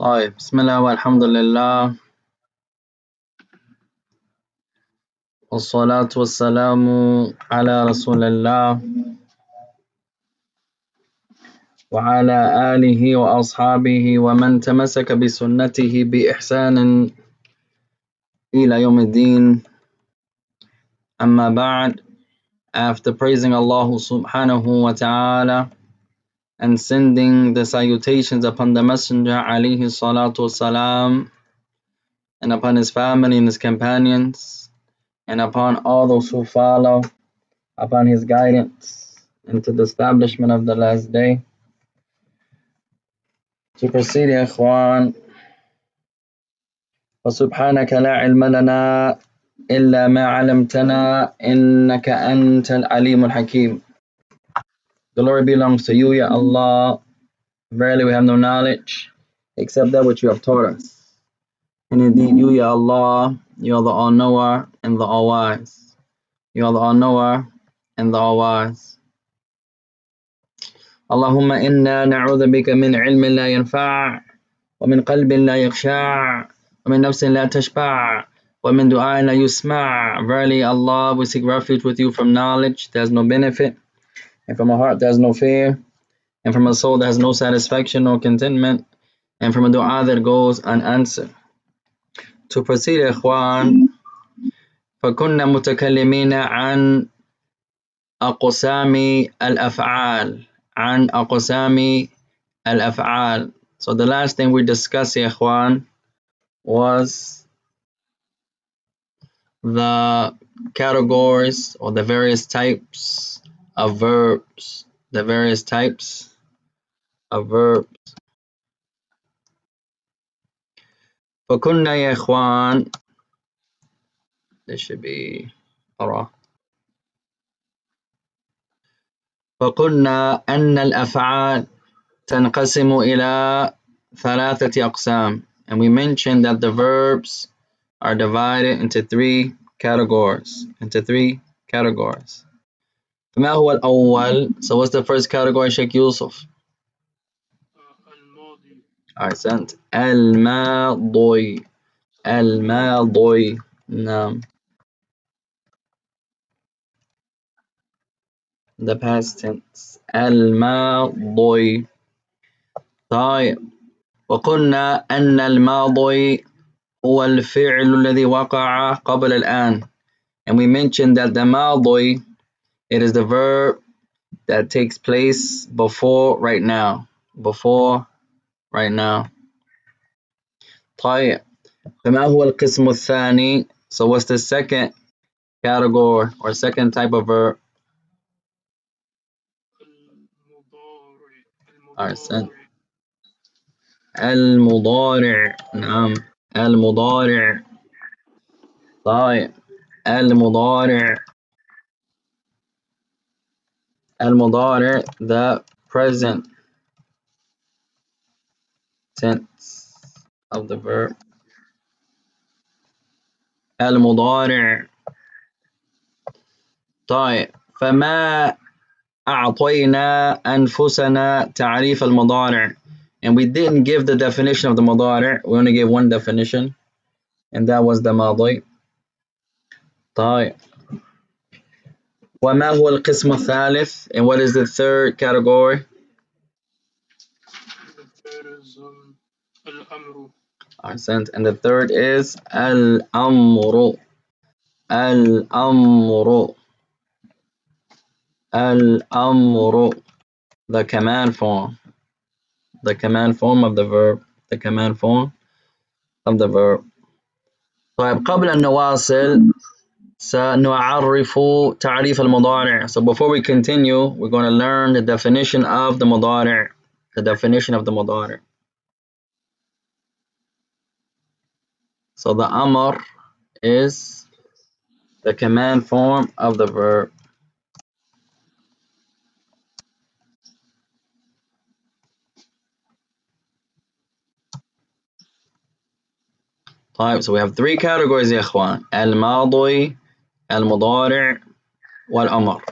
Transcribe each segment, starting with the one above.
طيب، بسم الله والحمد لله والصلاة والسلام على رسول الله وعلى آله وأصحابه ومن تمسك بسنته بإحسان إلى يوم الدين. أما بعد, after praising Allah subhanahu wa ta'ala and sending the salutations upon the Messenger alayhi salatu wassalam, and upon his family and his companions, and upon all those who follow upon his guidance into the establishment of the last day. To proceed, يا إخوان, وسبحانك لا علم لنا إلا ما علمتنا إنك أنت العليم الحكيم. Glory belongs to you, Ya Allah. Verily we have no knowledge except that which you have taught us. And indeed you, Ya Allah, you are the all-knower and the all-wise. You are the all-knower and the all-wise. اللهم إنا نعوذ بك من علم لا ينفع ومن قلب لا يخشع ومن نفس لا تشبع ومن دعاء لا يسمع. Verily, Allah, we seek refuge with you from knowledge that has no benefit, and from a heart that has no fear, and from a soul that has no satisfaction nor contentment, and from a dua that goes unanswered. To proceed, إخوان, فكنا متكلمين عن أقسام الأفعال عن أقسام الأفعال. So the last thing we discussed, يا إخوان, was the categories or the various types of verbs. The various types of verbs. فكنا يا إخوان, this should be أرى. فقلنا أن الأفعال تنقسم إلى ثلاثة أقسام, and we mentioned that the verbs are divided into three categories. فما هو الأول? So what's the first category, Sheikh Yusuf? أحسنت. الماضي. نعم. The past tense. الماضي. طيب. وقلنا أن الماضي هو الفعل الذي وقع قبل الآن. And we mentioned that the ماضي, it is the verb that takes place before right now. طيب. فما هو القسم الثاني? So what's the second category or second type of verb? أحسنت. المضارع. نعم. المضارع. طيب. المضارع, the present tense of the verb. المضارع. طيب. فما أعطينا أنفسنا تعريف المضارع, and we didn't give the definition of the مضارع. We only gave one definition, and that was the ماضي. طيب. وما هو القسم الثالث? And what is the third category? الأمر. أحسنت. And the third is الأمر. The command form. The command form of the verb. طيب, قبل أن نواصل سنعرف تعريف المضارع. So before we continue, we're going to learn the definition of the مضارع. So the amr is the command form of the verb. طيب, so we have three categories يا إخوان. الماضي, المضارع, والأمر.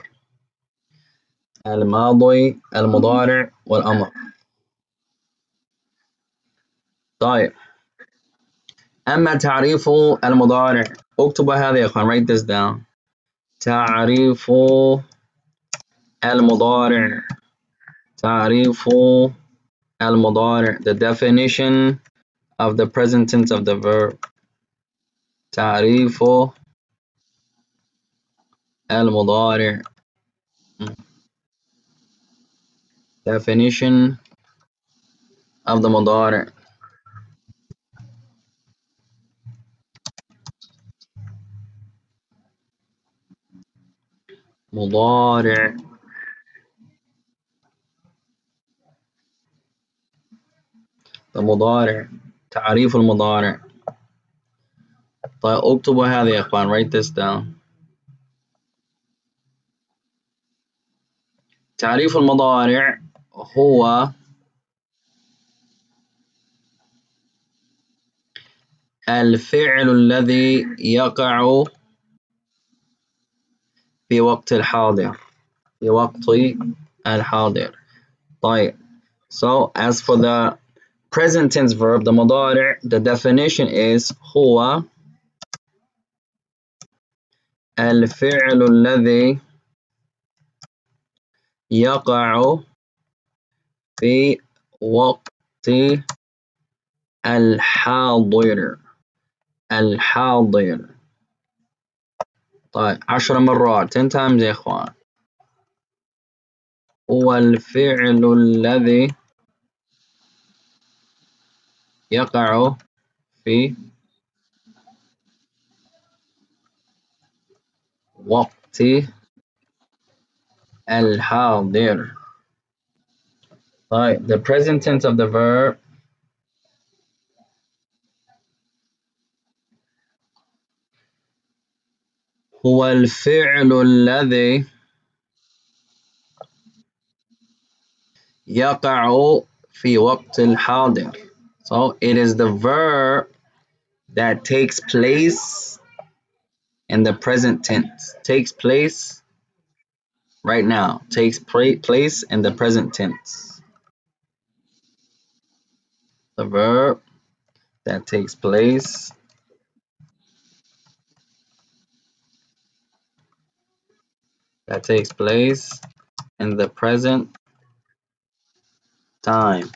الماضي, المضارع, والأمر. طيب أما تعريف المضارع، اكتبوا هذا يا إخوان. write this down. تعريف المضارع. تعريف المضارع. The definition of the present tense of the verb. تعريف المضارع. Definition of the مضارع. مضارع. المضارع. تعريف المضارع. طيب اكتبوا هذا يا إخوان. write this down. تعريف المضارع هو الفعل الذي يقع في وقت الحاضر. في وقت الحاضر. طيب. So as for the present tense verb, the مضارع, the definition is هو الفعل الذي يقع في وقت الحاضر. الحاضر. طيب 10 مرات. 10 times يا إخوان. هو الفعل الذي يقع في وقت الحاضر. طيب the present tense of the verb هو الفعل الذي يقع في وقت الحاضر. So it is the verb that takes place in the present tense. Takes place right now. Takes place in the present tense. The verb that takes place in the present time.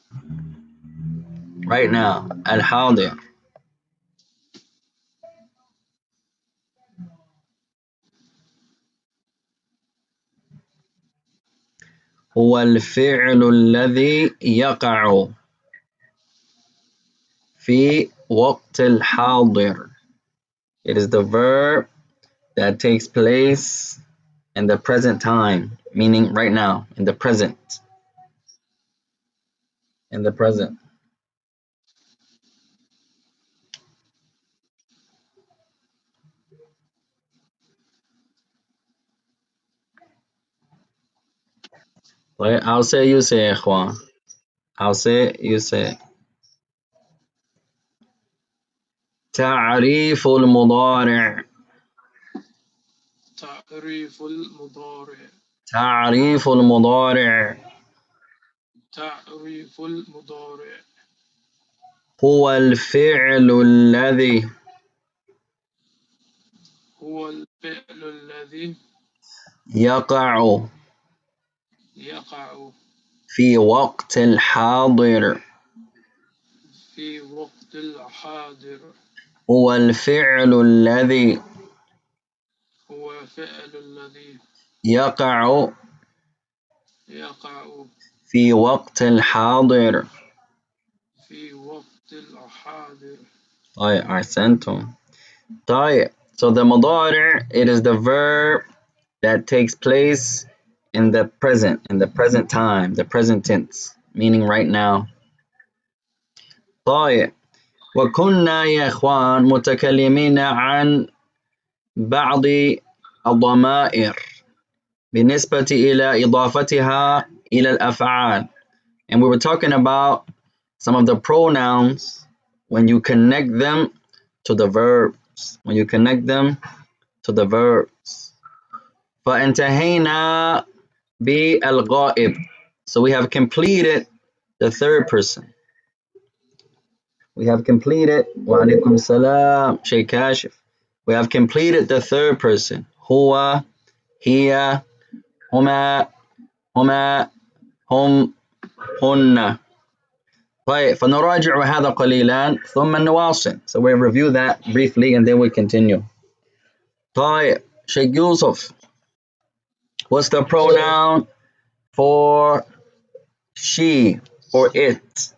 Right now. الحاضر. هو الفعل الذي يقع في وقت الحاضر. It is the verb that takes place in the present time, meaning right now, in the present. In the present. Right? I'll say, you say, إخوان. I'll say, you say. تعريف المضارع. تعريف المضارع. تعريف المضارع. تعريف المضارع. هو الفعل الذي. هو الفعل الذي يقع. يقع في وقت الحاضر. في وقت الحاضر. هو الفعل الذي. هو فعل الذي يقع. يقع في وقت الحاضر. في وقت الحاضر. طيب أحسنتم. طيب. So the مضارع, it is the verb that takes place in the present time, the present tense, meaning right now. طيب. وكنا يا إخوان متكلمين عن بعض الضمائر بالنسبة إلى إضافتها إلى الأفعال. And we were talking about some of the pronouns when you connect them to the verbs. When you connect them to the verbs. فانتهينا بالغائب. So we have completed the third person. We have completed. Wa alaikum salam. Shaykh Kashif. We have completed the third person. Huwa, hiya, huma, huma, hum, hunna. طيب فنراجع هذا قليلا ثم نواصل. So we'll review that briefly and then we continue. طيب Sheikh Yusuf, what's the pronoun for she or it?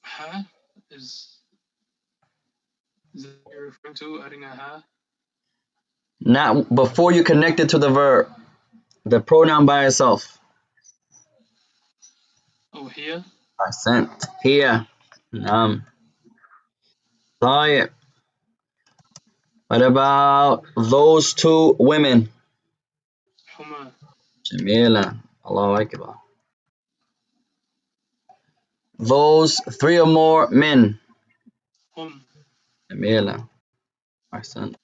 Ha is that you're referring to adding a ha? Not before you connect it to the verb. The pronoun by itself. Oh, here. Accent. Here. طيب. What about those two women? Huma. جميلة. Allahu Akbar. Those three or more men. Hum. جميلة. Accent.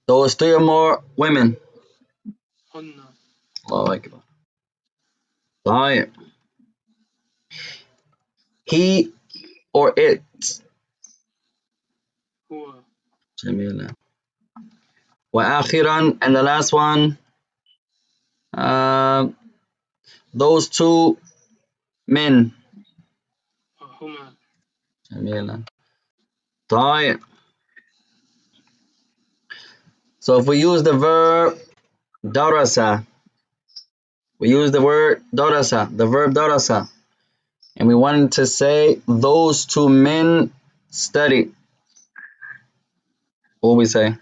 Those three or more women. Hunna. Allahu Akbar. طيب. He or it. Huwa. جميلة. وآخرا, and the last one, those two men. Huma. جميلة. طيب. So if we use the verb darasa, we use the word darasa, the verb darasa, and we wanted to say those two men studied. What would we say?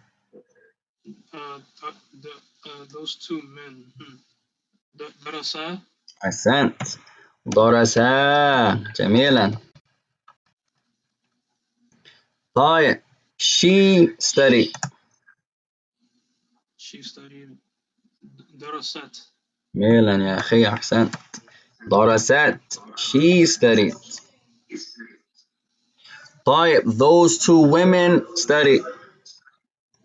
Those two men. Darasa. أحسنت. درسا. جميلا. طيب. She studied. She studied. Darasat. جميلا يا أخي أحسنت. درست. She studied. طيب. Those two women studied.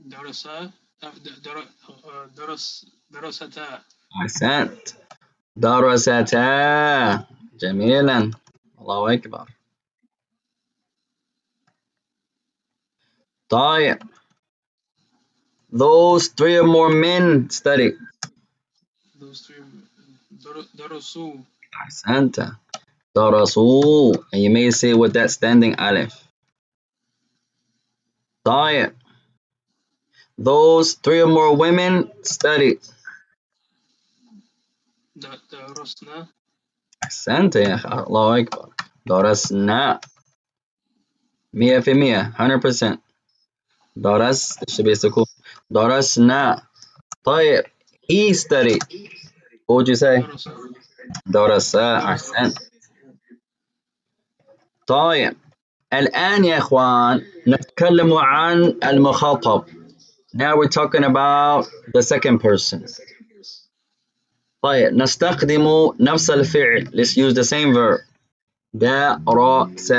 Darasa. Darasata. أحسنت. درستا. جميلا. الله أكبر. طيب. Those three or more men studied. Those three. Darasu. أحسنت. درسوا. And you may say with that standing alif. طيب. Those three or more women studied. Darasna. أحسنت يا أخي. الله أكبر. درسنا. 100%. 100%. درس. There should be a سكون. درسنا. طيب. He studied. What would you say? Darasa. درس. أحسنت. طيب. الآن يا إخوان نتكلم عن المخاطب. Now we're talking about the second person. طيب نستخدم نفس الفعل. Let's use the same verb. درس.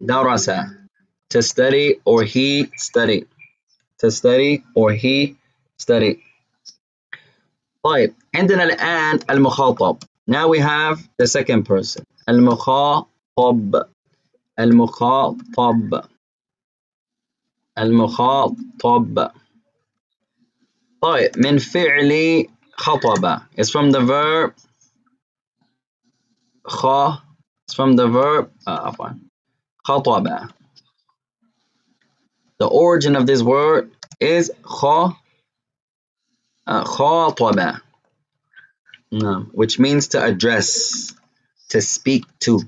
درس. To study or he studied. To study or he studied. طيب عندنا الآن المخاطب. Now we have the second person. المخاطب. المخاطب. المخاطب. طيب من فعل خطب. It's from the verb It's from the verb عفوا خطب. The origin of this word is خاطب, which means to address, to speak to.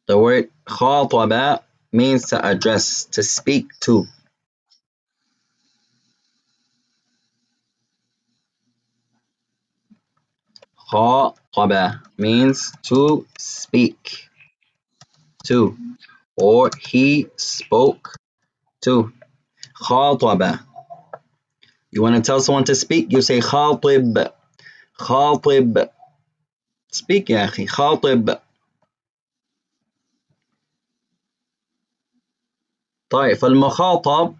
The word خاطب means to address, to speak to. خاطب means to speak to, or he spoke to. خاطب. You want to tell someone to speak, you say خاطب. خاطب. Speak يا أخي. خاطب. طيب فالمخاطب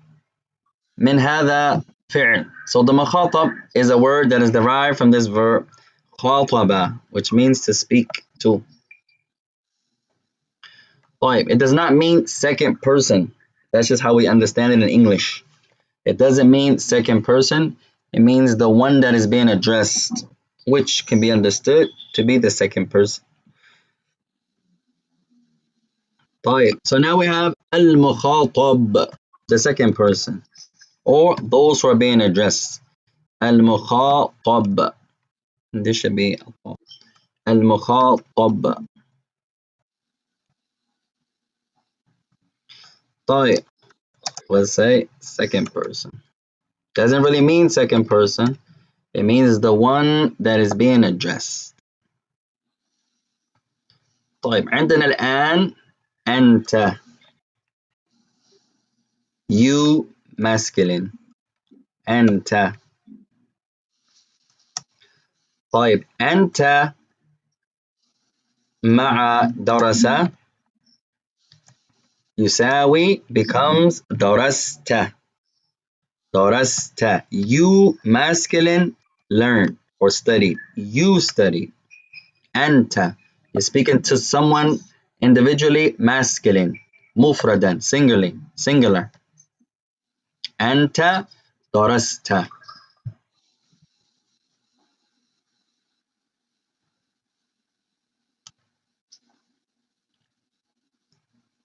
من هذا فعل. So the مخاطب is a word that is derived from this verb المخاطبة, which means to speak to. طيب, it does not mean second person. That's just how we understand it in English. It doesn't mean second person. It means the one that is being addressed, which can be understood to be the second person. طيب, so now we have المخاطب, the second person, or those who are being addressed. المخاطب. This should be المخاطب. طيب, let's say second person. Doesn't really mean second person. It means the one that is being addressed. طيب, عندنا الآن أنت. You masculine. أنت. طيب, أنت مع درس يساوي becomes درست. درست. You masculine learn or study. You study. أنت. You're speaking to someone individually masculine. مفردا singular. أنت درست.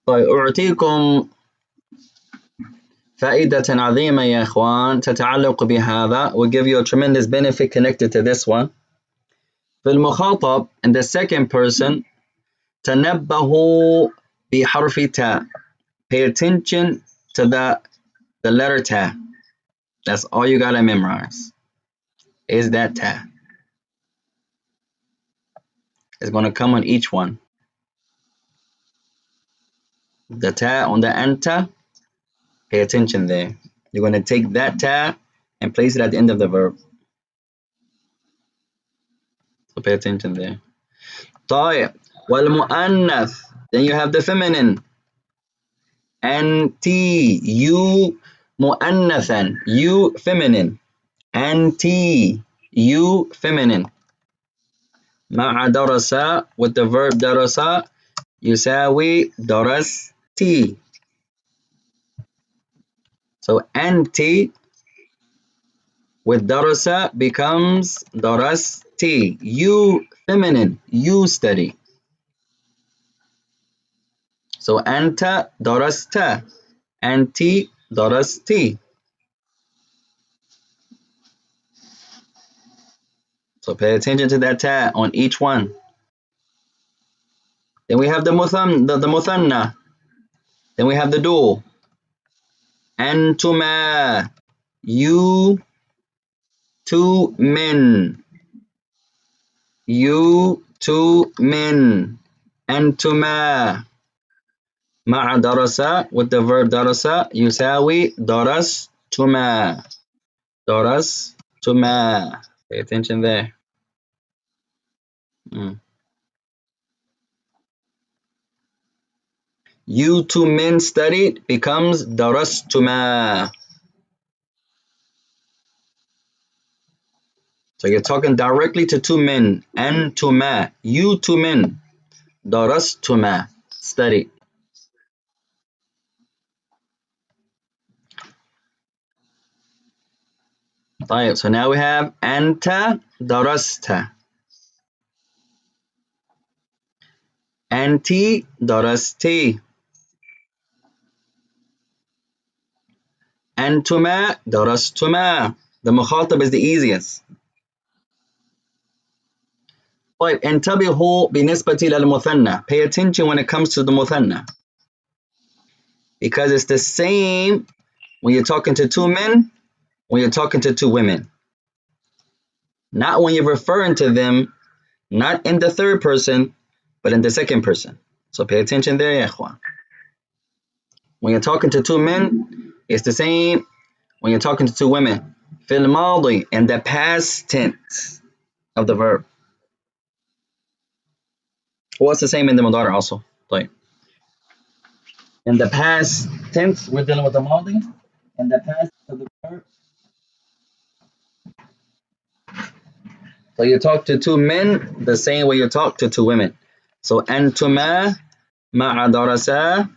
طيب, أعطيكم فائدة عظيمة يا إخوان تتعلق بهذا. We'll give you a tremendous benefit connected to this one. في المخاطب, in the second person, تنبهوا بحرف تاء. Pay attention to the letter ta. That's all you gotta memorize. Is that ta. It's gonna come on each one. The ta on the anta, pay attention there. You're gonna take that ta and place it at the end of the verb. So pay attention there. طيب, والمؤنث. Then you have the feminine. أنتِ. You مؤنثا. You feminine. أنتِ. You feminine. مع درس, with the verb درس, يساوي درستِ. So أنتِ with درس becomes درستِ. You feminine. You study. So أنت درست. أنتِ درستِ. So pay attention to that ta on each one. Then we have the muthanna. Then we have the dual. أنتما. You two men. You two men. أنتما. مع درس, with the verb درس, يساوي درستما. درستما. Pay attention there. You two men studied becomes درستما. So you're talking directly to two men. أنتما. You two men. درستما. Study. طيب, so now we have أنت درست. أنتِ درستِ. أنتما درستما. The مخاطب is the easiest. طيب, انتبهوا بالنسبة للمثنى. Pay attention when it comes to the مثنى. Because it's the same when you're talking to two men, when you're talking to two women. Not when you're referring to them, not in the third person, but in the second person. So pay attention there, يا إخوان. When you're talking to two men, it's the same when you're talking to two women. في الماضي, in the past tense of the verb. What's the same in the مضارع also? طيب. In the past tense, we're dealing with the ماضي. In the past of the verb. So you talk to two men the same way you talk to two women. So أنتما مع درسا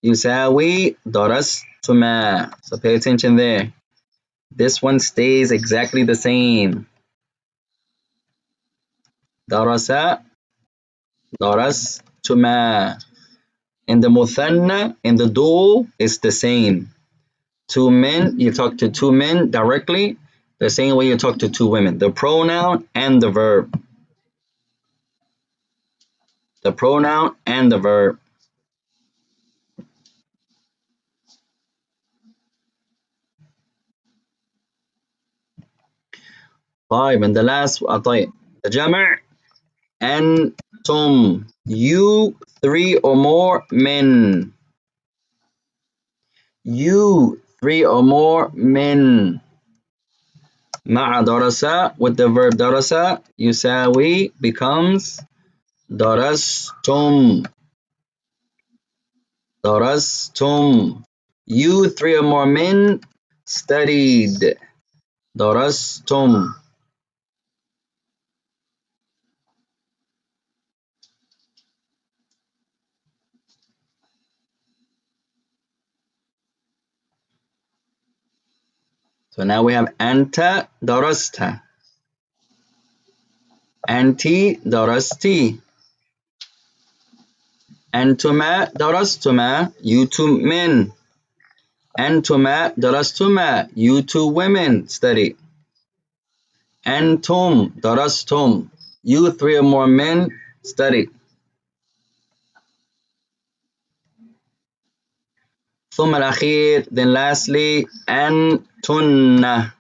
يساوي درستما. So pay attention there. This one stays exactly the same. درسا درستما. In the muthanna, in the dual, it's the same. Two men, you talk to two men directly, the same way you talk to two women. The pronoun and the verb. The pronoun and the verb. طيب, and the last, طيب, the جمع أنتم, you, three or more men. You, three or more men. مع درسا, with the verb درسا, يساوي becomes درستم. درستم. You, three or more men, studied. درستم. So now we have أنت درست. أنتِ درستِ. أنتما درستما, you two men. أنتما درستما, you two women study. أنتم درستم, you three or more men study. ثم الأخير, then lastly, أنتن.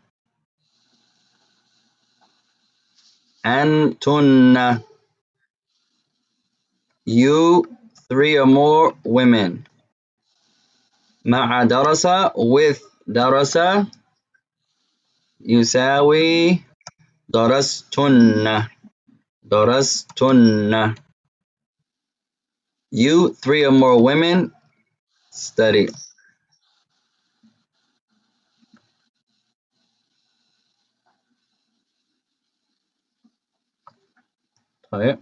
أنتن, you three or more women. مع درس, with درس, يساوي درستن. درستن, you three or more women study. طيب.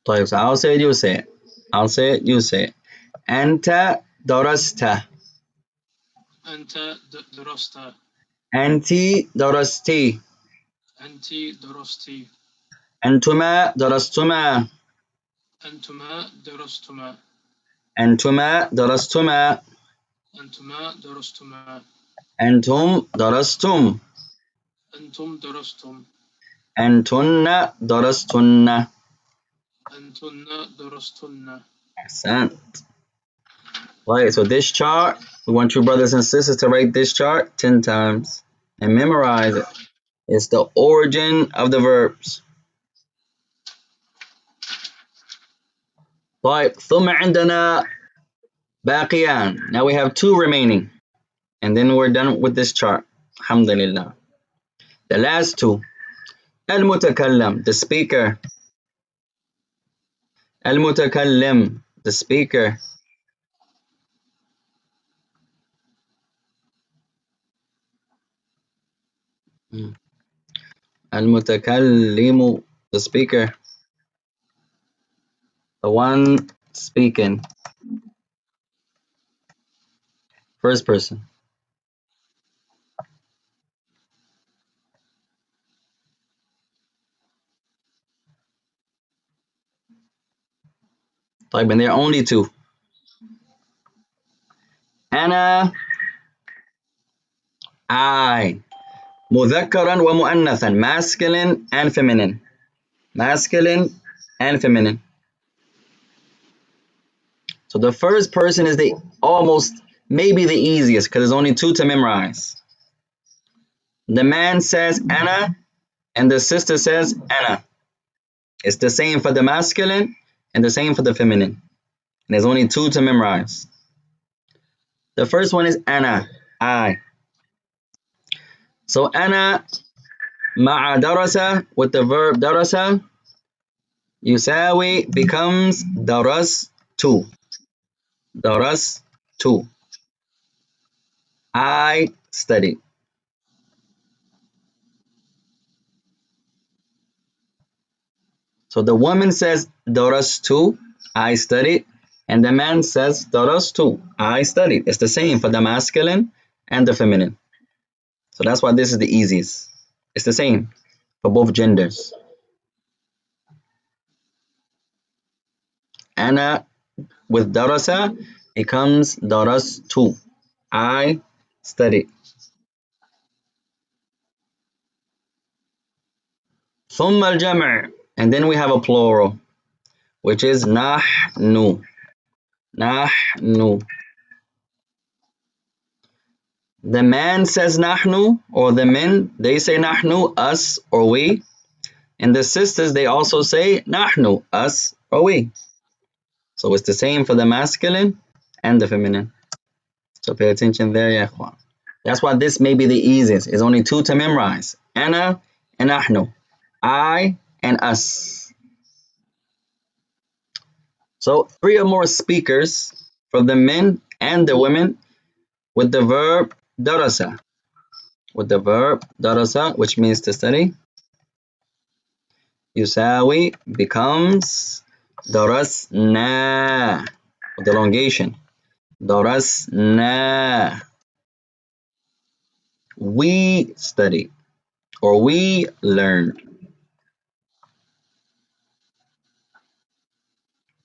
طيب, so I'll say it, you say it. I'll say it, you say it. أنت درست. أنت درست. أنت درستي. أنت درستي. أنتما درستما. أنتما درستما. أنتما درستما. أنتما درستما. أنتم درستم. أنتم درستم. أنتن درستن. أنتن درستن. Excellent. Right, so this chart, we want you brothers and sisters to write this chart 10 times and memorize it. It's the origin of the verbs. طيب, ثم عندنا باقيان. Now we have two remaining. And then we're done with this chart. Alhamdulillah. The last two. المتكلم, the speaker. المتكلم, the speaker. المتكلم, the speaker. The one speaking. First person. طيب, and there are only two. أنا, I. مذكرا ومؤنثا, masculine and feminine. Masculine and feminine. So the first person is the almost, maybe the easiest, because there's only two to memorize. The man says أنا, and the sister says أنا. It's the same for the masculine and the same for the feminine. And there's only two to memorize. The first one is أنا, I. So أنا مع درس, with the verb درس, يساوي becomes درست. درست. I study. So the woman says darastu, I studied, and the man says darastu, I studied. It's the same for the masculine and the feminine. So that's why this is the easiest. It's the same for both genders. Ana with darasa becomes darastu, I studied. ثم الجمع, and then we have a plural, which is نحن. نحن. The man says nahnu, or the men, they say nahnu, us or we. And the sisters, they also say nahnu, us or we. So it's the same for the masculine and the feminine. So pay attention there, ya ikhwan. That's why this may be the easiest. It's only two to memorize. Ana and nahnu. I and us. So three or more speakers for the men and the women with the verb darasa. With the verb darasa, which means to study. يساوي becomes درسنا with elongation. درسنا. We study or we learn.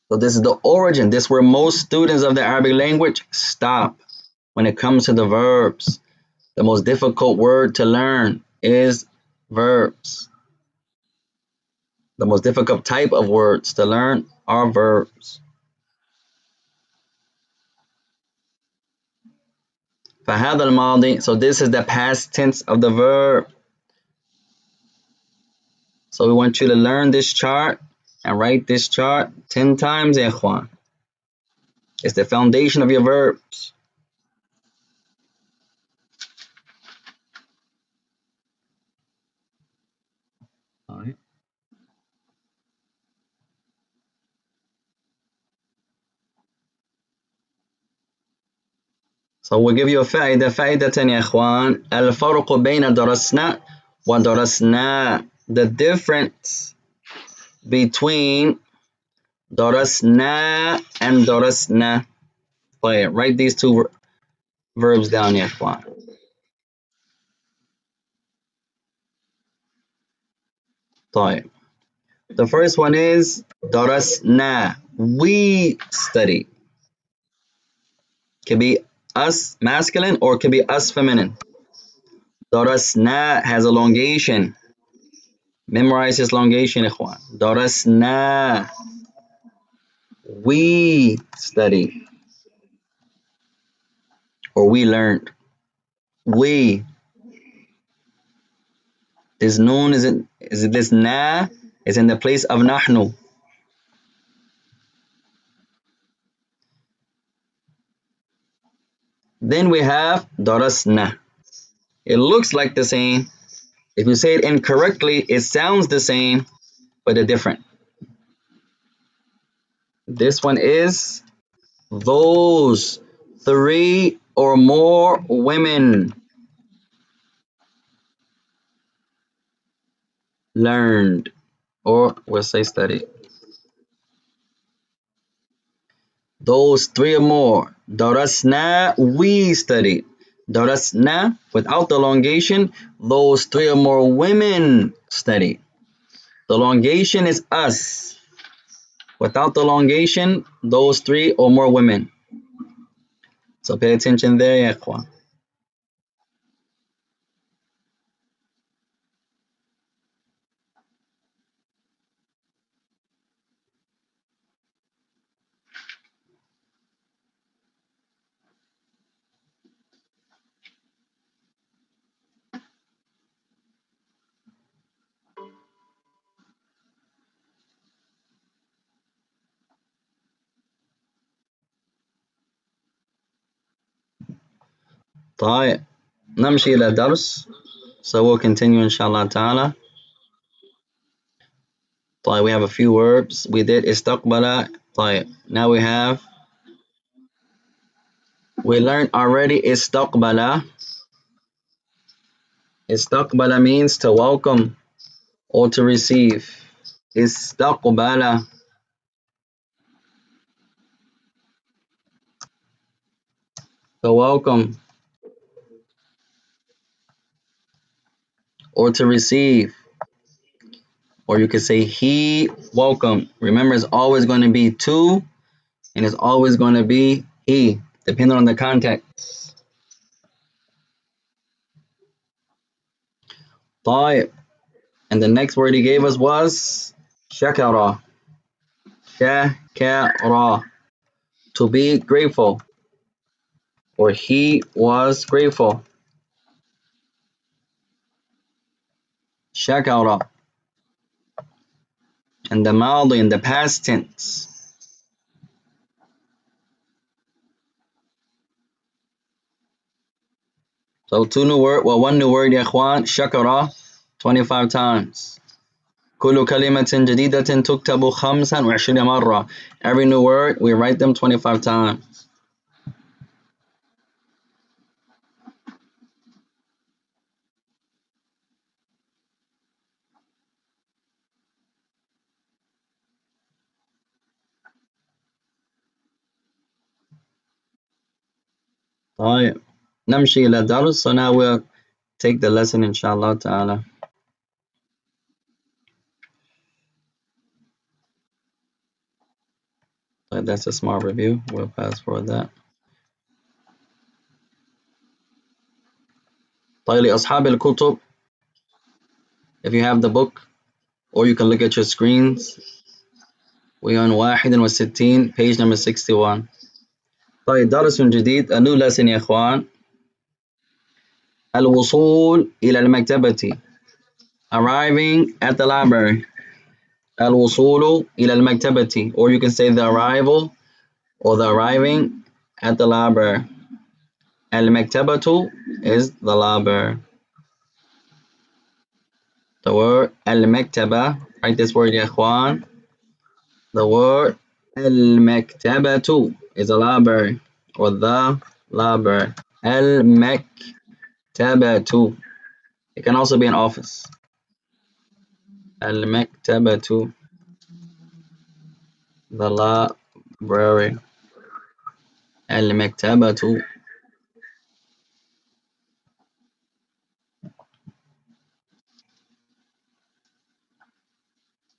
So this is the origin. This is where most students of the Arabic language stop when it comes to the verbs. The most difficult word to learn is verbs. The most difficult type of words to learn are verbs. فهذا الماضي, so this is the past tense of the verb. So we want you to learn this chart and write this chart 10 times, ikhwan. It's the foundation of your verbs. All right. So we'll give you a فائدة يا إخوان. الفرق بين درسنا ودرسنا. The difference between درسنا and درسنا. Write these two verbs down يا إخوان. طيب. The first one is درسنا. We study. Can be us masculine or can be us feminine. درسنا has elongation. Memorize this elongation, إخوان. درسنا. We study or we learned. We. This noon is it this na is in the place of nahnu. Then we have darasna. It looks like the same. If you say it incorrectly, it sounds the same, but they're different. This one is those three or more women learned, or we'll say studied. Those three or more. Darasna, we studied. Darasna, without the elongation, those three or more women studied. The elongation is us. Without the elongation, those three or more women. So pay attention there, ya ikhwan. طيب نمشي إلى درس. So we'll continue inshallah ta'ala. طيب we have a few verbs. We did استقبل. طيب now we learned already استقبل. Istaqbala means to welcome or to receive. استقبل. So welcome or to receive. Or you could say he welcome. Remember, it's always going to be to and it's always going to be he, depending on the context. طيب. And the next word he gave us was shakara. Shakara. To be grateful. Or he was grateful. Shakara. And the madi in the past tense. So one new word يا إخوان شكر 25 times. كل كلمة جديدة تكتب 25 مرة. Every new word we write them 25 times. طيب نمشي إلى الدرس. So now we'll take the lesson inshallah ta'ala. So that's a small review. We'll fast forward that. طيب لأصحاب الكتب, if you have the book or you can look at your screens, we on 61 page number 61. طيب درس جديد, a new lesson يا إخوان. الوصول إلى المكتبة, arriving at the library. الوصول إلى المكتبة, or you can say the arrival or the arriving at the library. المكتبة is the library. The word المكتبة, write this word يا إخوان. The word المكتبة is a library or the library. المكتبة. It can also be an office. المكتبة, the library. المكتبة.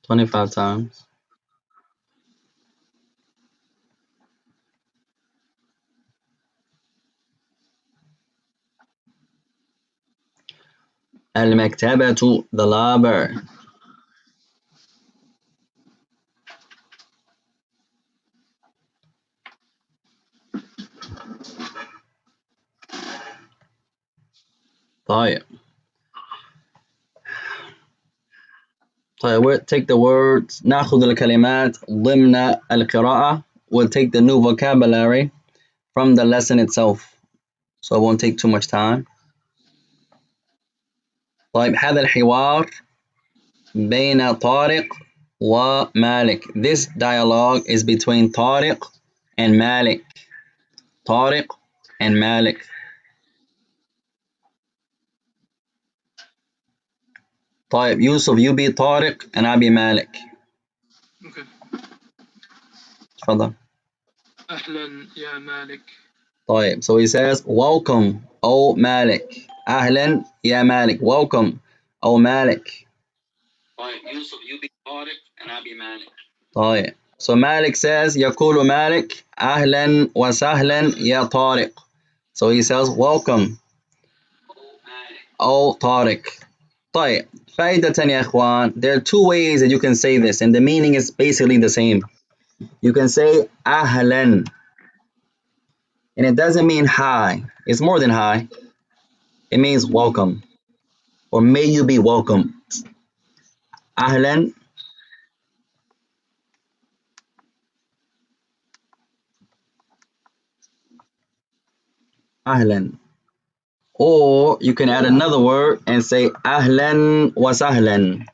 25 times. المكتبة, the library. طيب. We'll take the words. نأخذ الكلمات ضمن القراءة. We'll take the new vocabulary from the lesson itself. So it won't take too much time. طيب هذا الحوار بين طارق ومالك. This dialogue is between طارق and مالك. طارق and مالك. طيب يوسف, you be طارق and I be مالك. Okay. تفضل. أهلا يا مالك. طيب, so he says welcome O Malik. أهلا يا مالك. Welcome O Malik. طيب يوسف, you be طارق and I be مالك. طيب, so Malik says يقول مالك أهلا وسهلا يا طارق. So he says welcome O طارق. طيب فائدة يا إخوان, there are two ways that you can say this and the meaning is basically the same. You can say أهلا and it doesn't mean hi, it's more than hi. It means welcome or may you be welcome. أهلا. أهلا. Or you can add another word and say أهلا وسهلا.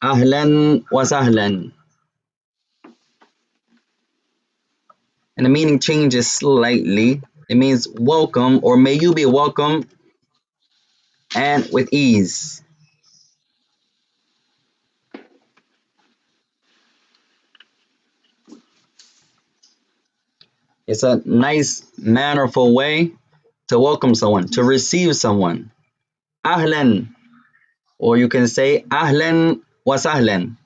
أهلا وسهلا. And the meaning changes slightly. It means welcome or may you be welcome and with ease. It's a nice, mannerful way to welcome someone, to receive someone. Ahlan, or you can say ahlan wa sahlan.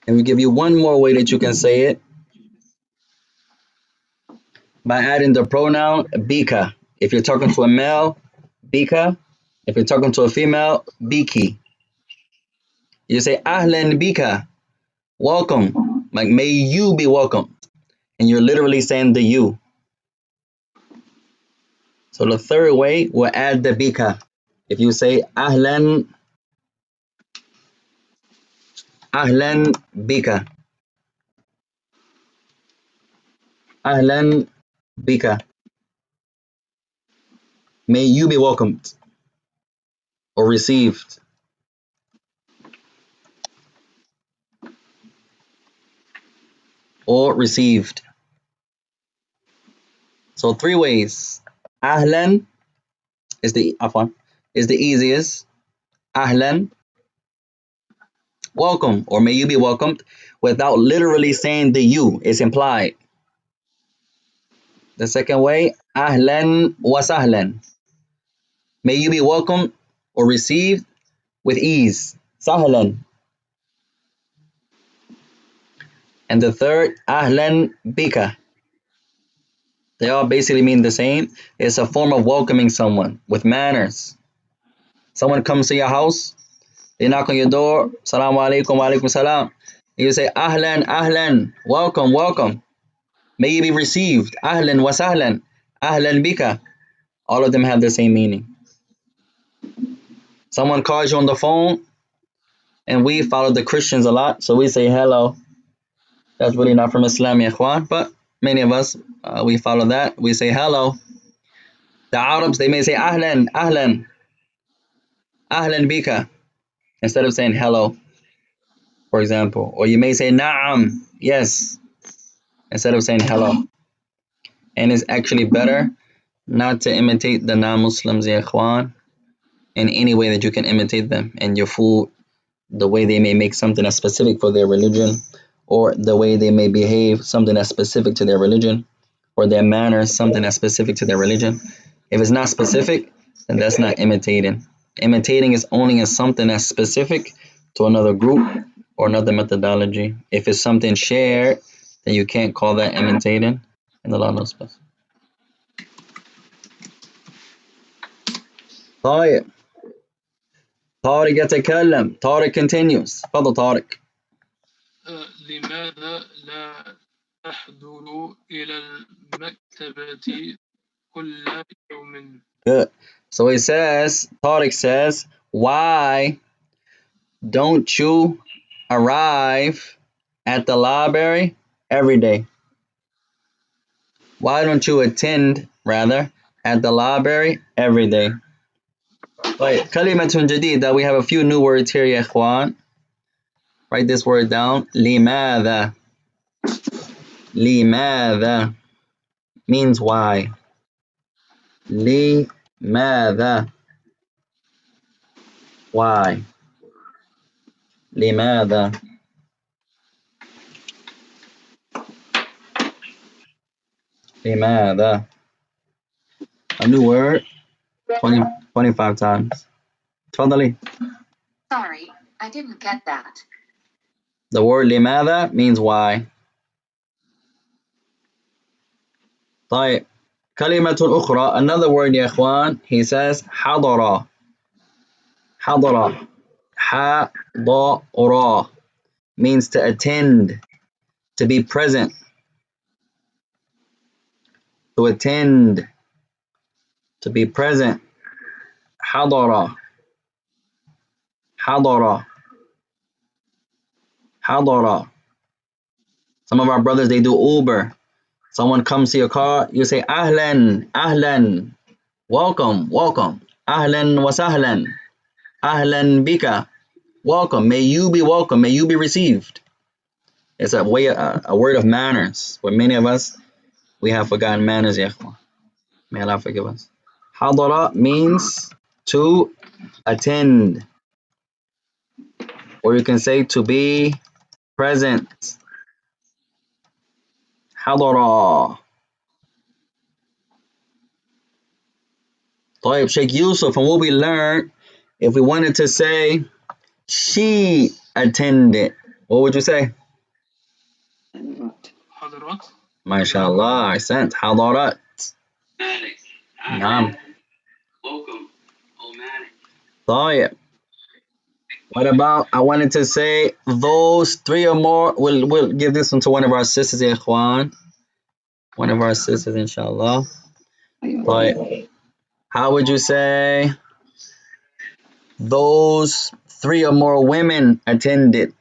And we give you one more way that you can say it by adding the pronoun bika. If you're talking to a male, bika. If you're talking to a female, biki. You say ahlan bika, welcome. Like may you be welcome. And you're literally saying the you. So the third way, we'll add the bika. If you say ahlan, ahlan bika, ahlan bika, may you be welcomed or received. Or received. So three ways. Ahlan is the easiest. Ahlan, welcome, or may you be welcomed, without literally saying the you. It's implied. The second way, ahlan wa sahlan. May you be welcomed or received with ease. Sahlan. And the third, ahlan bika. They all basically mean the same. It's a form of welcoming someone with manners. Someone comes to your house, they knock on your door, Salaam alaikum, wa alaikum salam. You say, Ahlan, Ahlan, welcome, welcome. May you be received. Ahlan wa sahlan, Ahlan bika. All of them have the same meaning. Someone calls you on the phone, and we follow the Christians a lot, so we say hello. That's really not from Islam, ya ikhwan, but many of us, we follow that. We say hello. The Arabs, they may say Ahlan, Ahlan, Ahlan bika, instead of saying hello, for example. Or you may say Na'am, yes, instead of saying hello. And it's actually better not to imitate the non-Muslims, ya ikhwan, in any way that you can imitate them. And your food, the way they may make something that's specific for their religion, or the way they may behave, something that's specific to their religion, or their manners, something that's specific to their religion. If it's not specific, then that's not imitating. Imitating is only in something that's specific to another group or another methodology. If it's something shared, then you can't call that imitating, and Allah knows best. طيب طارق يتكلم. طارق continues. تفضل طارق. لماذا لا تحضر إلى المكتبة كل يوم؟ Good. So he says, Tariq says, why don't you arrive at the library every day? Why don't you attend, rather, at the library every day? Right. Kalimatun jadida. We have a few new words here, ya ikhwan. Write this word down. Limada. Limada means why. Limada. Why? Limada. Limada. A new word. 25 times. تفضلي. Sorry, I didn't get that. The word لماذا means why. طيب. كلمة أخرى, another word يا إخوان, he says حضر. حضر. حضر means to attend, to be present. To attend, to be present. حضر. حضر. حضر. Some of our brothers, they do Uber. Someone comes to your car, you say Ahlan, Ahlan, welcome, welcome. Ahlan wa sahlan. Ahlan bika. Welcome. May you be welcome. May you be received. It's a way, a word of manners. Where many of us, we have forgotten manners, ya ikhwan. May Allah forgive us. Hadara means to attend. Or you can say to be present. حضر. طيب, Sheikh Yusuf, from what we learned, if we wanted to say she attended, what would you say? حضرت. ما شاء الله, أحسنت. حضرت. نعم. طيب. What about, I wanted to say those three or more. We'll give this one to one of our sisters, ya ikhwan. One of our sisters, inshallah. طيب. How would you say those three or more women attended?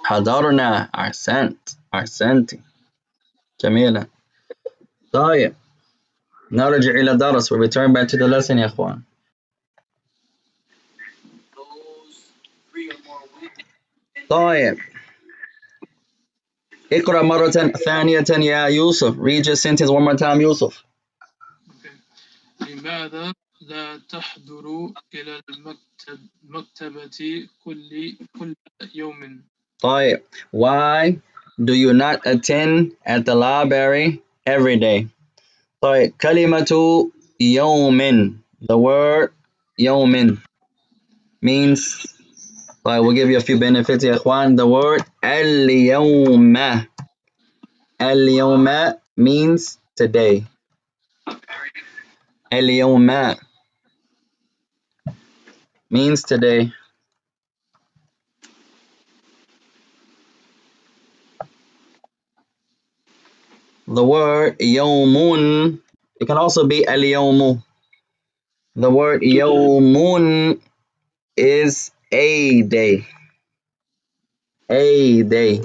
حضرنا. أحسنت. جميلة. طيب. نرجع إلى الدرس. We return back to the lesson, يا إخوان. طيب. اقرأ مرة ثانية يا يوسف. Read your sentence one more time, Yusuf. Okay. لماذا لا تحضر إلى المكتبة كل يوم؟ طيب. Why do you not attend at the library every day? طيب. كلمة يوم. The word يوم means, we'll give you a few benefits, يا إخوان. The word اليوم. اليوم means today. اليوم means today. The word يوم, it can also be اليوم. The word يوم is a day. A day.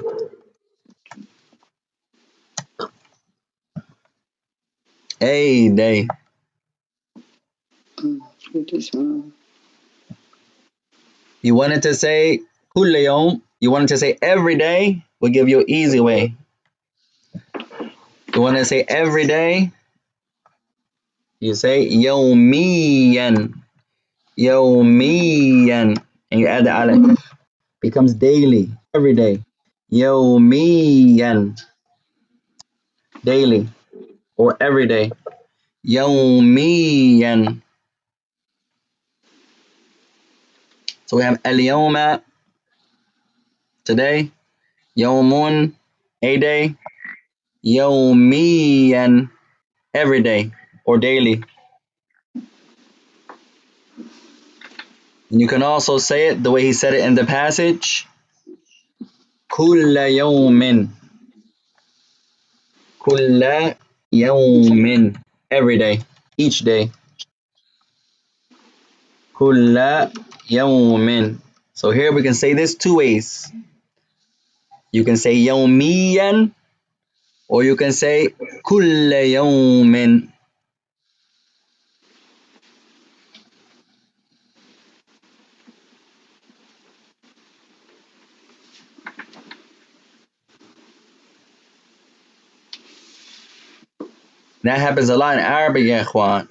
A day. You wanted to say كل يوم, you wanted to say every day, we'll give you an easy way. You want to say every day, you say يوميا. يوميا. And you add the alif. Becomes daily, every day. يوميا. Daily or every day. يوميا. So we have اليوم, today. يوم, a day. يوميا, every day or daily. And you can also say it the way he said it in the passage. كل يوم. كل يوم. Every day, each day. كل يوم. So here we can say this two ways. You can say يوميا, or you can say كل يوم. That happens a lot in Arabic, ya ikhwan,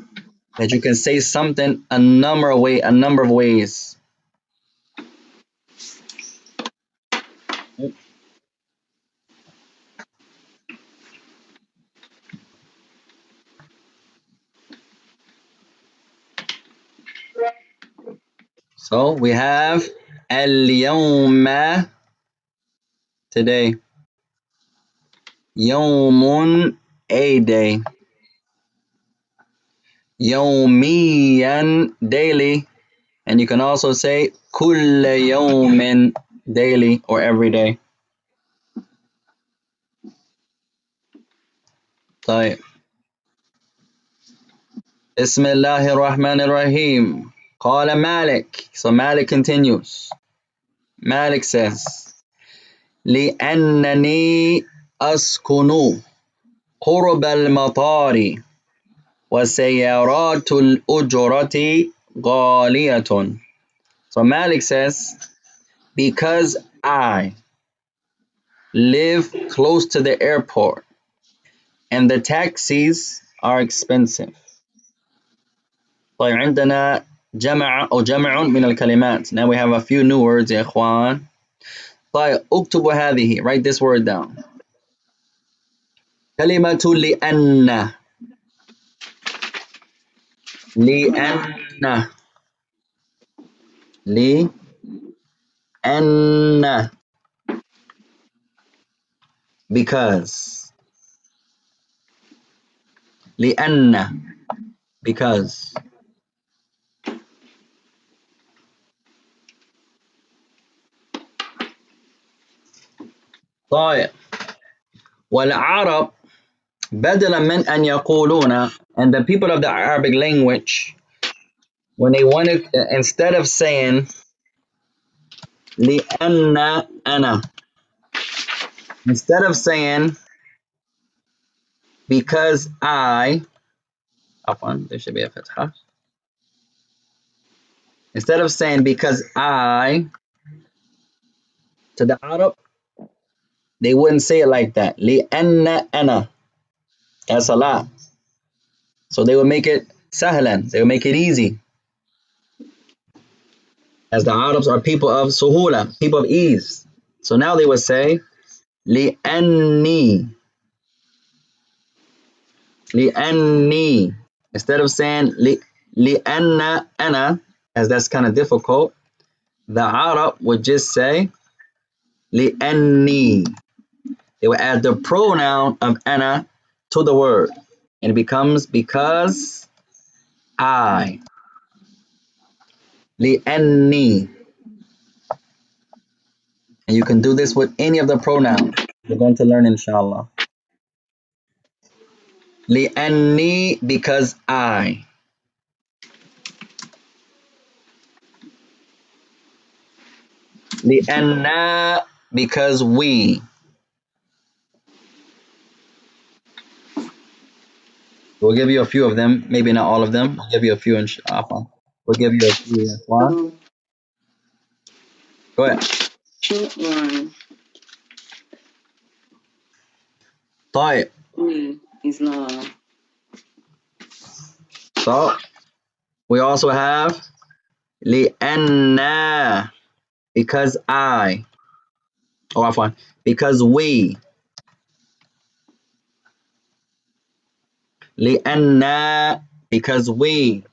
that you can say something a number of ways. So we have اليوم, today. يوم, a day. يوميا, daily. And you can also say كل يوم, daily or every day. طيب. بسم الله الرحمن الرحيم. قال مالك. So Malik continues. Malik says, لأنني أسكن قرب المطار وسيارات الأجرة غالية. So Malik says, because I live close to the airport and the taxis are expensive. طيب, عندنا جمع من الكلمات. Now we have a few new words, يا إخوان. طيب اكتبوا هذه. Write this word down. كلمة لأن. لأن. لأن. Because. لأن. Because. طيب والعرب بدلا من أن يقولون, and the people of the Arabic language, when they wanted, instead of saying لأن أنا, instead of saying because I, there should be a fatha. Instead of saying because I, to the Arab, they wouldn't say it like that. لأن أنا. That's a lot. So they would make it sahlan. They would make it easy. As the Arabs are people of suhula, people of ease. So now they would say لأني. لأني. Instead of saying لأن أنا, as that's kind of difficult, the Arab would just say لأني. They would add the pronoun of أنا to the word, and it becomes because I. لأني. And you can do this with any of the pronouns we're going to learn, inshallah. لأني, because I. لأننا, because we. We'll give you a few of them, maybe not all of them. We'll give you a few, inshallah. We'll give you a few. Go ahead. Short one. طيب. Islam. So we also have لأن, because I. Oh, afwan, because we. لأن, because we.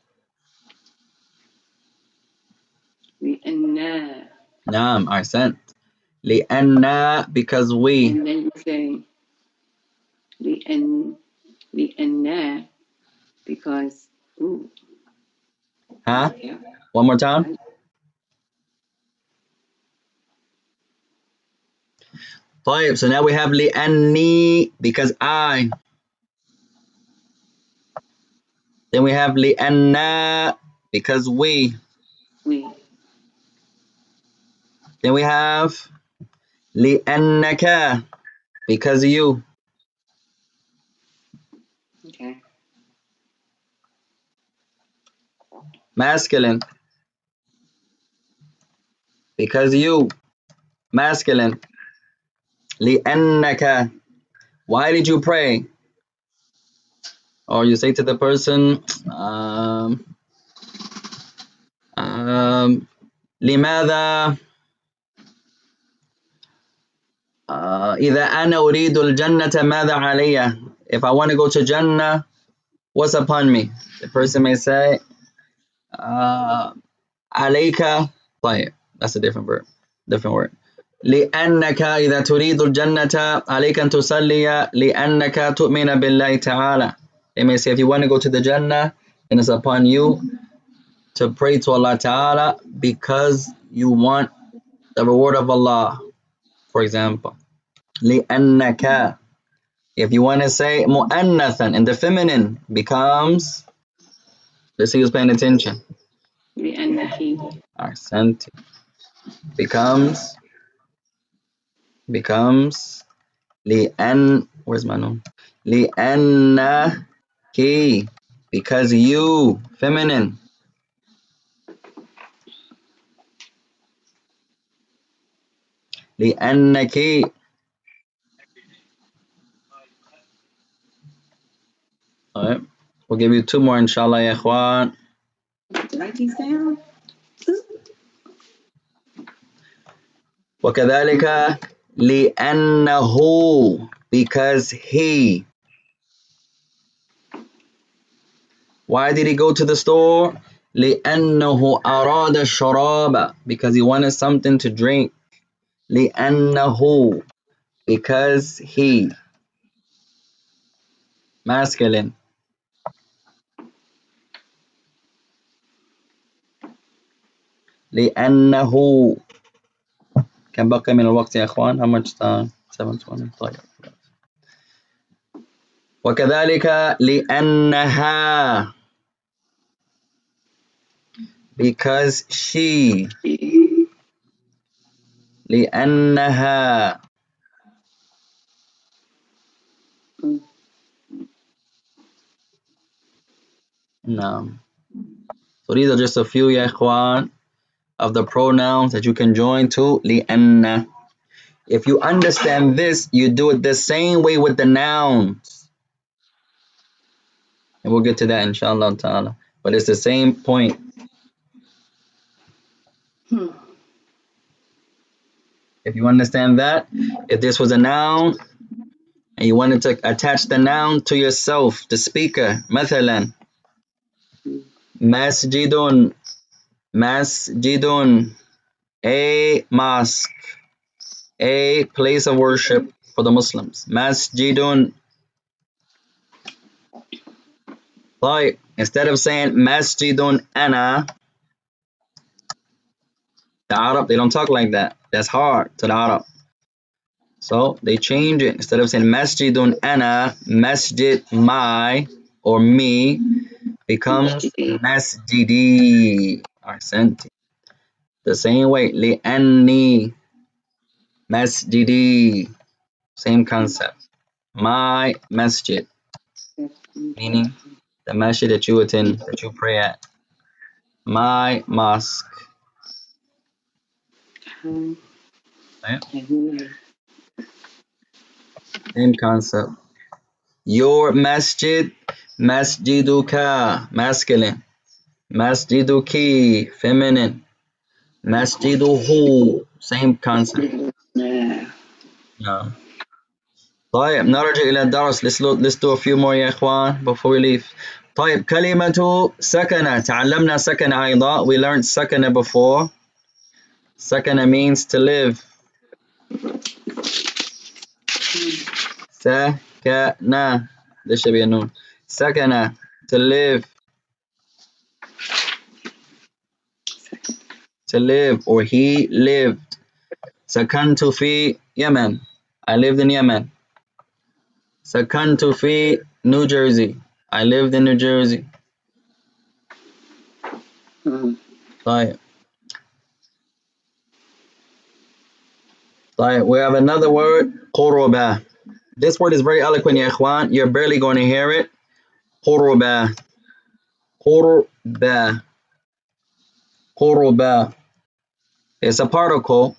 لأن. Naam, ahsant. لأن, because we. And then you say لأن because ooh. Huh? Yeah. One more time. طيب, so now we have لأني, because I. Then we have لأن, because we. We. Then we have لأنك, because you. Okay. Masculine, because you. Masculine. لأنك, why did you pray? Or you say to the person, لماذا إذا أنا أريد الجنة ماذا علي? If I want to go to Jannah, what's upon me? The person may say عليك. طيب, that's a different word. لأنك إذا تريد الجنة عليك أن تصلي لأنك تؤمن بالله تعالى. They may say if you want to go to the Jannah, then it's upon you to pray to Allah Ta'ala because you want the reward of Allah, for example. لأنك. If you want to say مؤنثا in the feminine, becomes, let's see who's paying attention. لأنك. Accent. Becomes لأن, where's my noon? لأنك, because you, feminine. لأنك. All right. We'll give you two more, inshallah, ya ikhwan. Did I keep saying? وكذلك لأنه, because he. Why did he go to the store? لأنه أراد الشراب, because he wanted something to drink. لأنه, because he. Masculine. لأنه. كم بقي من الوقت يا إخوان? How much time? 7:20. طيب. وكذلك لأنها, because she. لأنها. No. So these are just a few, ya ikhwan, of the pronouns that you can join to لأن. If you understand this, you do it the same way with the nouns. And we'll get to that inshallah ta'ala. But it's the same point. If you understand that, if this was a noun and you wanted to attach the noun to yourself, the speaker, مثلا masjidun, masjidun, a mosque, a place of worship for the Muslims. Masjidun. Like, instead of saying masjidun ana, the Arab, they don't talk like that. That's hard to the Arab. So they change it. Instead of saying masjidun ana, masjid my or me becomes masjidi. Ahsanti. The same way, li'anni, masjidi. Same concept. My masjid, meaning the masjid that you attend, that you pray at. My mosque. Right? Same concept. Your masjid, masjiduka, masculine. Masjiduki, feminine. Masjiduhu, same concept. No. طيب نرجع إلى الدرس. Let's do a few more يا إخوان before we leave. طيب كلمة سكنة. تعلمنا سكنة أيضا. We learned سكنة before. سكنة means to live. سكنة. This should be a noon. سكنة, to live. To live, or he lived. سكنت في يمن. I lived in Yemen. سكنت في New Jersey. I lived in New Jersey. طيب. طيب, we have another word, قربة. This word is very eloquent, ya ikhwan. You're barely going to hear it. قربة. قربة. قربة. It's a particle.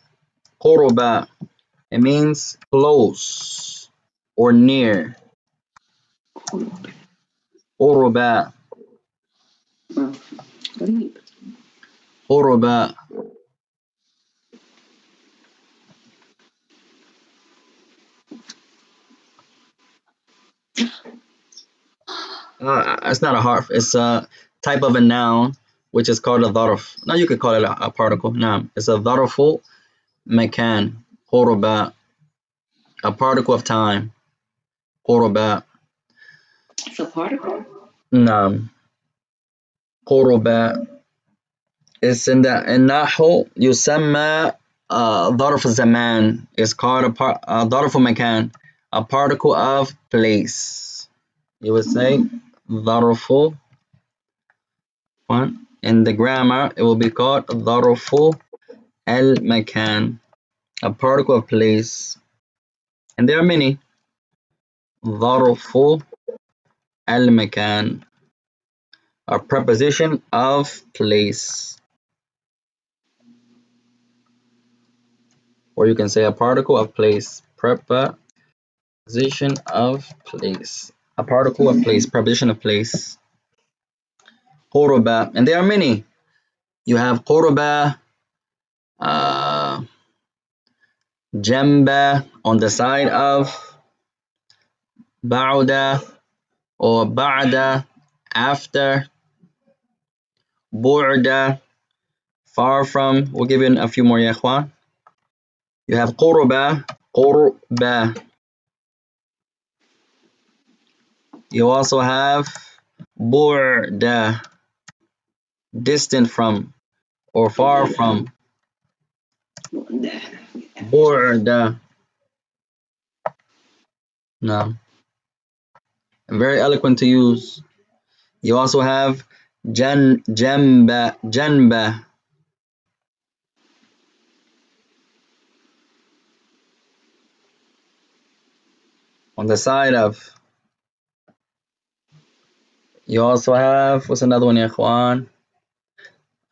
قربة. It means close or near. قربة. قربة. It's not a harf. It's a type of a noun, which is called a dharf. Now you could call it a particle. No, it's a dharfu makan. قربة. A particle of time. قربة. It's a particle. No. قربة. It's in the النحو يسمى ظرف زمان. It's called a ظرف مكان, a particle of place. You would say ظرف. In the grammar, it will be called ظرف المكان, a particle of place. And there are many. ظرف المكان, a preposition of place. Or you can say a particle of place. Preposition of place. A particle of place. Preposition of place. قربة. And there are many. You have قربة Jamba, on the side of. Ba'da or ba'da, after. Bu'da, far from. We'll give you a few more, ya ikhwan. You have qurba, qurba. You also have bu'da, distant from or far from. Bu'da. No. Very eloquent to use. You also have jamba, janba. On the side of. You also have, what's another one, ya ikhwan?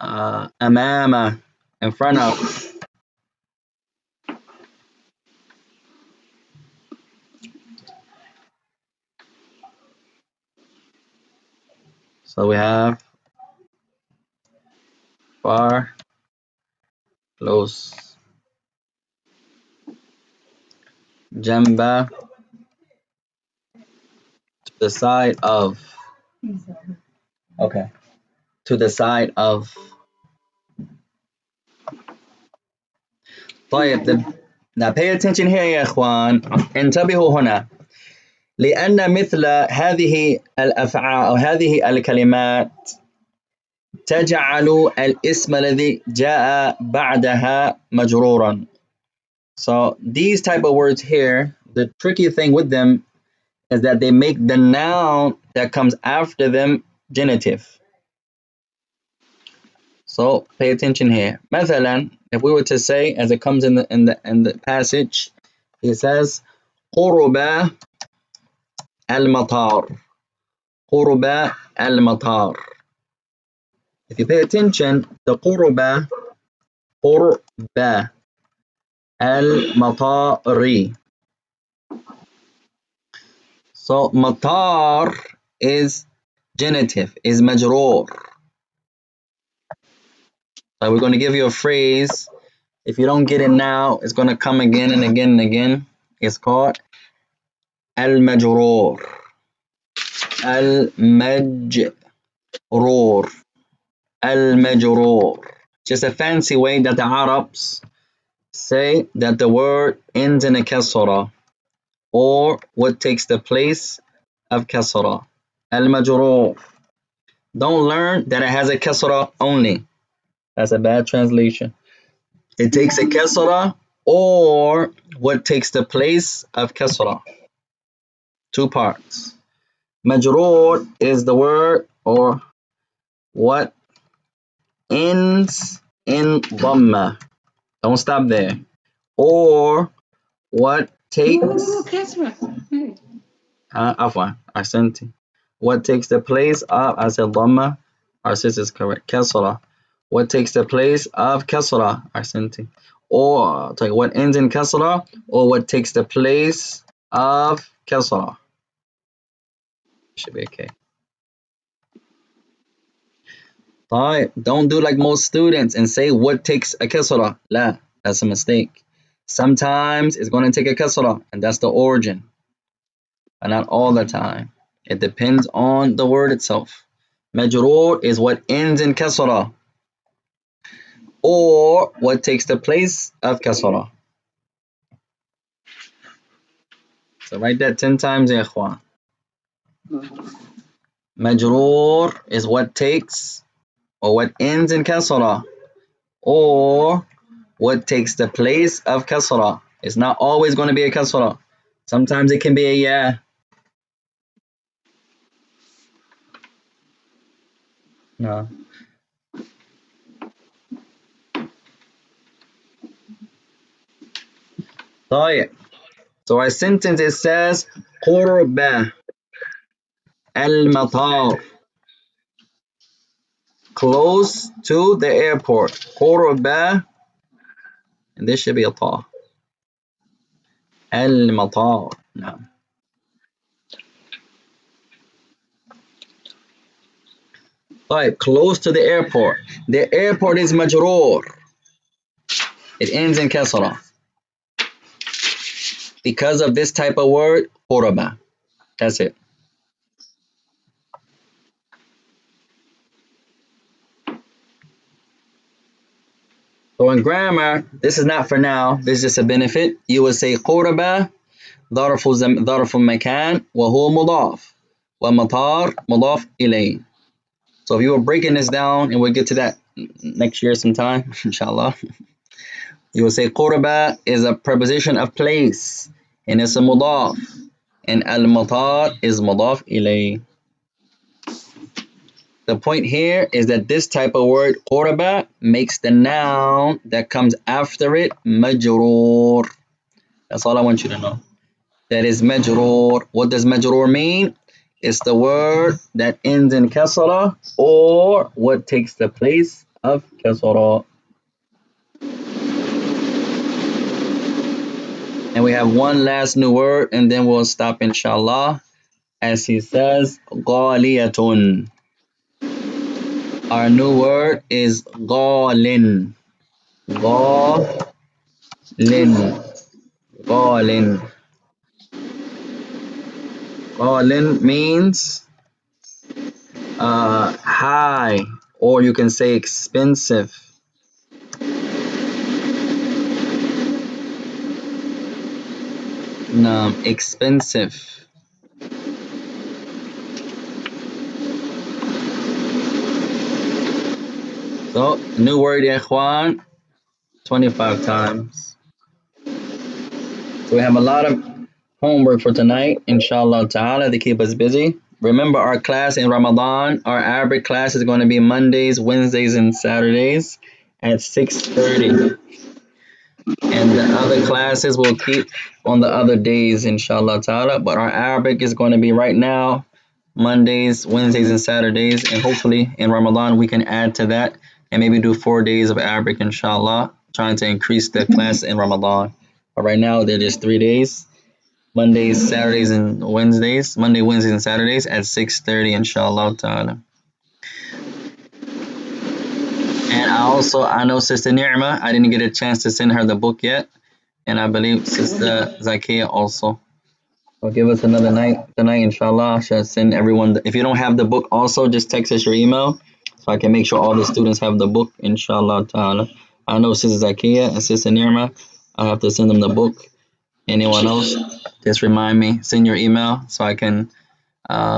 Amama, in front of. So we have far, close. Jamba, to the side of. Okay. To the side of. طيب. Now pay attention here يا إخوان. انتبهوا هنا. لأن مثل هذه الأفعال أو هذه الكلمات تجعل الاسم الذي جاء بعدها مجرورا. So these type of words here, the tricky thing with them is that they make the noun that comes after them genitive. So pay attention here. مثلا, if we were to say, as it comes in the passage, it says قرب المطار. قرب المطار. If you pay attention, the قرب المطار. So matar is genitive, is majroor. So we're going to give you a phrase. If you don't get it now, it's going to come again and again and again. It's called al-majroor. Al-majroor. Al-majroor. Just a fancy way that the Arabs say that the word ends in a kasra, or what takes the place of kasra. Al-majroor. Don't learn that it has a kasra only. That's a bad translation. It takes a kasra or what takes the place of kasra. Two parts. Majroor is the word or what ends in dhamma. Don't stop there. Or what takes. Afwan, ahsanti. What takes the place of, I said dhamma. Our sis is correct. Kasra. What takes the place of kasra. Ahsanti. Or what ends in kasra or what takes the place of kasra. Should be okay. Don't do like most students and say what takes a kasra. La, that's a mistake. Sometimes it's going to take a kasra and that's the origin, but not all the time. It depends on the word itself. Majroor is what ends in kasra or what takes the place of kasra. So write that 10 times, ya ikhwan. Majroor is what takes or what ends in kasra or what takes the place of kasra. It's not always going to be a kasra. Sometimes it can be a ya. No. So our sentence, it says قرب المطار, close to the airport. قرب, and this should be a ta. المطار. No. Close to the airport. The airport is majroor. It ends in kasra. because of this type of word, قربة. That's it. So in grammar, this is not for now. This is just a benefit. You would say قربة ظرف مكان وهو مضاف ومطار مضاف إليه. So if you were breaking this down, and we'll get to that next year sometime, inshallah. You will say قربة is a preposition of place, and it's a مضاف, and al-matar is مضاف إليه. The point here is that this type of word قربة makes the noun that comes after it مجرور. That's all I want you to know. That is majroor. What does majroor mean? It's the word that ends in kasra or what takes the place of kasra. And we have one last new word and then we'll stop inshallah. As he says, ghaliyatun. Our new word is ghalin. Ghalin. Ghalin. Ghalin means high, or you can say expensive. Expensive. So, new word, ya ikhwan, 25 times. So we have a lot of homework for tonight, inshallah ta'ala, to keep us busy. Remember our class in Ramadan, our Arabic class is going to be Mondays, Wednesdays, and Saturdays at 6:30. And the other classes will keep on the other days, inshallah ta'ala. But our Arabic is going to be right now, Mondays, Wednesdays, and Saturdays. And hopefully in Ramadan, we can add to that and maybe do 4 days of Arabic, inshallah, trying to increase the class in Ramadan. But right now, they're just 3 days. Mondays, Saturdays, and Wednesdays. Monday, Wednesdays, and Saturdays at 6:30, inshallah ta'ala. And I know Sister Ni'ma, I didn't get a chance to send her the book yet. And I believe Sister Zakia also. So give us another night tonight, inshallah. I should send everyone. If you don't have the book also, just text us your email so I can make sure all the students have the book, inshallah ta'ala. I know Sister Zakia and Sister Nirma. I have to send them the book. Anyone else, just remind me, send your email so I can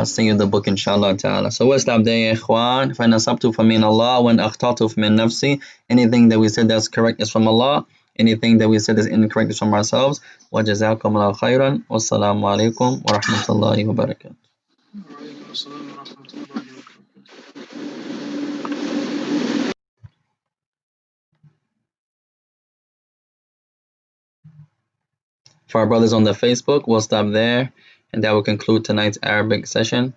send you the book, inshallah ta'ala. So we'll stop there, ya ikhwan. فَإِنْ أَصَبْتُ فَمِنَ اللَّهِ وَإِنْ أَخْطَأْتُ فَمِنْ نَفْسِي. Anything that we said that's correct is from Allah. Anything that we said is incorrect is from ourselves. وَجَزَاكُمُ اللَّهُ خَيْرًا وَالسَّلَامُ عَلَيْكُمْ وَرَحْمَةُ اللَّهِ وَبَرَكَاتُهُ. وعليكم السلام ورحمة الله وبركاته. For our brothers on the Facebook, we'll stop there, and that will conclude tonight's Arabic session.